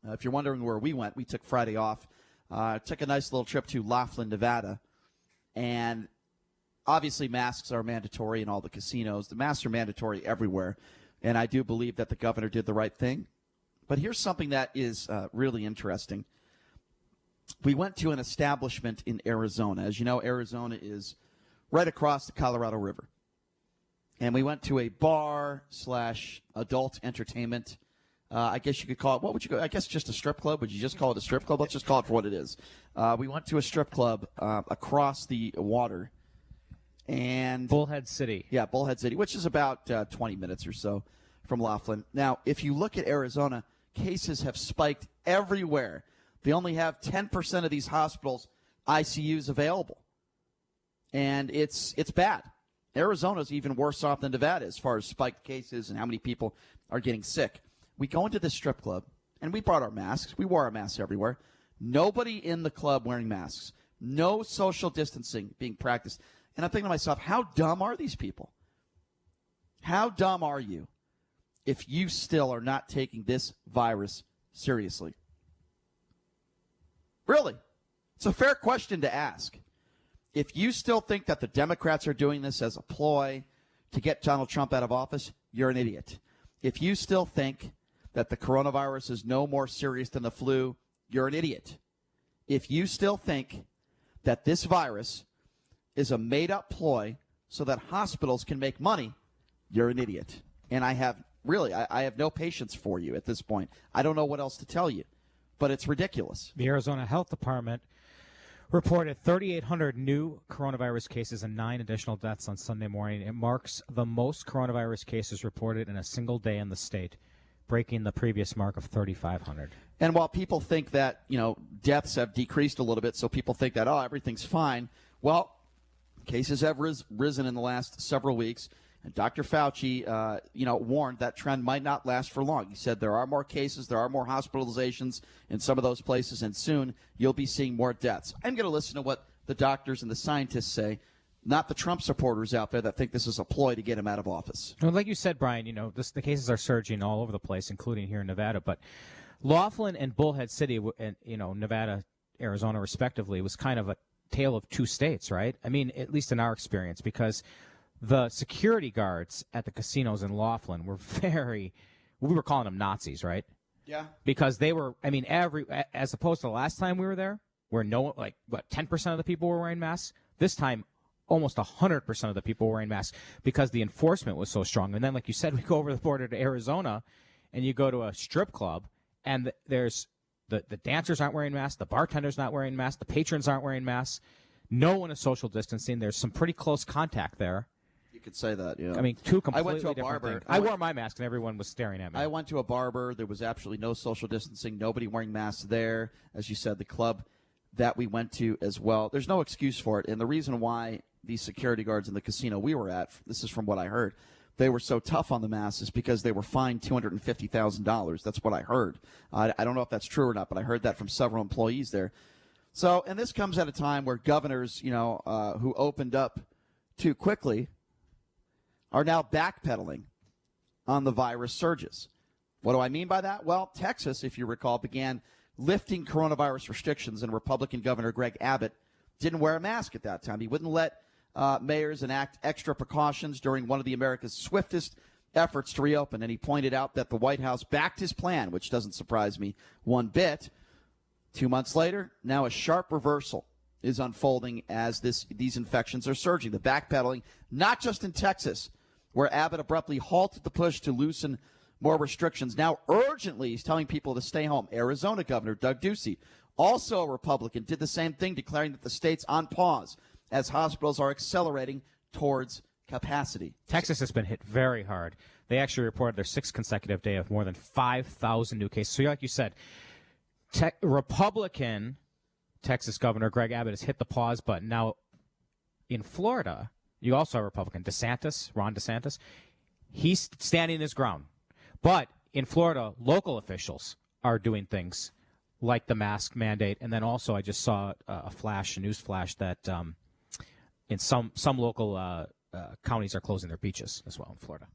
If you're wondering where we went, we took Friday off. Took a nice little trip to Laughlin, Nevada. And obviously masks are mandatory in all the casinos. The masks are mandatory everywhere. And I do believe that the governor did the right thing. But here's something that is really interesting. We went to an establishment in Arizona. As you know, Arizona is right across the Colorado River. And we went to a bar/adult entertainment. I guess you could call it, what would you go? I guess just a strip club. Would you just call it a strip club? Let's just call it for what it is. We went to a strip club across the water. And Bullhead City. Yeah, Bullhead City, which is about 20 minutes or so from Laughlin. Now, if you look at Arizona, cases have spiked everywhere. They only have 10% of these hospitals ICUs available. And it's bad. Arizona's even worse off than Nevada as far as spiked cases and how many people are getting sick. We go into this strip club, and we brought our masks. We wore our masks everywhere. Nobody in the club wearing masks. No social distancing being practiced. And I'm thinking to myself, how dumb are these people? How dumb are you if you still are not taking this virus seriously? Really? It's a fair question to ask. If you still think that the Democrats are doing this as a ploy to get Donald Trump out of office, you're an idiot. If you still think that the coronavirus is no more serious than the flu, you're an idiot. If you still think that this virus is a made-up ploy so that hospitals can make money, you're an idiot. And I have no patience for you at this point. I don't know what else to tell you, but it's ridiculous. The Arizona Health Department reported 3,800 new coronavirus cases and 9 additional deaths on Sunday morning. It marks the most coronavirus cases reported in a single day in the state, breaking the previous mark of 3,500. And while people think that, deaths have decreased a little bit, so people think that, everything's fine, well, cases have risen in the last several weeks. And Dr. Fauci, warned that trend might not last for long. He said there are more cases, there are more hospitalizations in some of those places, and soon you'll be seeing more deaths. I'm going to listen to what the doctors and the scientists say, not the Trump supporters out there that think this is a ploy to get him out of office. Well, like you said, Brian, the cases are surging all over the place, including here in Nevada. But Laughlin and Bullhead City, and Nevada, Arizona, respectively, was kind of a tale of two states, right? I mean, at least in our experience, because the security guards at the casinos in Laughlin were we were calling them Nazis, right? Yeah. Because they were, as opposed to the last time we were there, where 10% of the people were wearing masks, this time almost 100% of the people were wearing masks because the enforcement was so strong. And then, like you said, we go over the border to Arizona, and you go to a strip club, and there's the dancers aren't wearing masks, the bartender's not wearing masks, the patrons aren't wearing masks. No one is social distancing. There's some pretty close contact there. You could say that, yeah. Two completely I went to a different barber. things. I wore my mask, and everyone was staring at me. I went to a barber. There was absolutely no social distancing, nobody wearing masks there. As you said, the club that we went to as well. There's no excuse for it. And the reason why these security guards in the casino we were at, this is from what I heard, they were so tough on the masks is because they were fined $250,000. That's what I heard. I don't know if that's true or not, but I heard that from several employees there. So, and this comes at a time where governors, who opened up too quickly are now backpedaling on the virus surges. What do I mean by that? Well, Texas, if you recall, began lifting coronavirus restrictions, and Republican Governor Greg Abbott didn't wear a mask at that time. He wouldn't let mayors enact extra precautions during one of America's swiftest efforts to reopen, and he pointed out that the White House backed his plan, which doesn't surprise me one bit. 2 months later, now a sharp reversal is unfolding as these infections are surging. The backpedaling, not just in Texas, where Abbott abruptly halted the push to loosen more restrictions. Now urgently he's telling people to stay home. Arizona Governor Doug Ducey, also a Republican, did the same thing, declaring that the state's on pause as hospitals are accelerating towards capacity. Texas has been hit very hard. They actually reported their 6th consecutive day of more than 5,000 new cases. So like you said, Republican Texas Governor Greg Abbott has hit the pause button. Now, in Florida, you also have Republican Ron DeSantis. He's standing his ground. But in Florida, local officials are doing things like the mask mandate. And then also I just saw a news flash that in some local counties are closing their beaches as well in Florida.